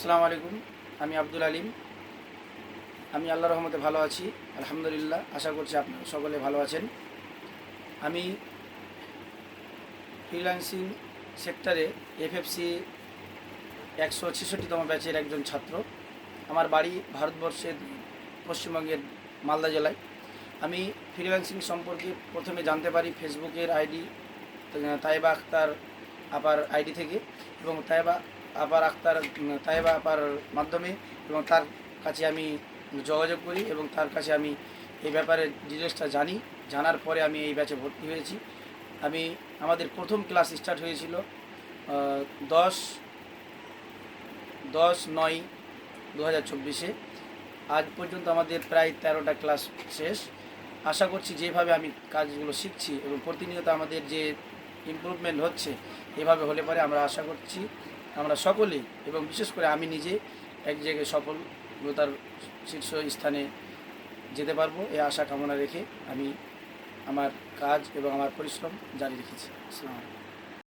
আসসালামু আলাইকুম। আমি আব্দুল আলিম। আমি আল্লাহর রহমতে ভালো আছি, আলহামদুলিল্লাহ। আশা করছি আপনারা সকলে ভালো আছেন। আমি ফ্রিল্যান্সিং সেক্টরে এফএফসি 166তম ব্যাচের একজন ছাত্র। আমার বাড়ি ভারতবর্ষের পশ্চিমবঙ্গের মালদা জেলায়। আমি ফ্রিল্যান্সিং সম্পর্কে প্রথমে জানতে পারি ফেসবুকের আইডি তাইবা আক্তার আপার আইডি থেকে, এবং তাইবা আপার মাধ্যমে, এবং তার কাছে আমি যোগাযোগ করি এবং তার কাছে আমি এই ব্যাপারে ডিটেলসটা জানার পরে আমি এই ব্যাচে ভর্তি হয়েছি। আমাদের প্রথম ক্লাস স্টার্ট হয়েছিল 10/9/2024। আজ পর্যন্ত আমাদের প্রায় 13টা ক্লাস শেষ। আশা করছি যেভাবে আমি কাজগুলো শিখছি এবং প্রতিনিয়ত আমাদের যে ইমপ্রুভমেন্ট হচ্ছে, এভাবে হলে পরে আমরা আশা করছি আমরা সকলেই, এবং বিশেষ করে আমি নিজে এক জায়গায় সফলতার শীর্ষ স্থানে যেতে পারবো, এই আশা কামনা রেখে আমি আমার কাজ এবং আমার পরিশ্রম জারি রেখেছি। আসসালামু আলাইকুম।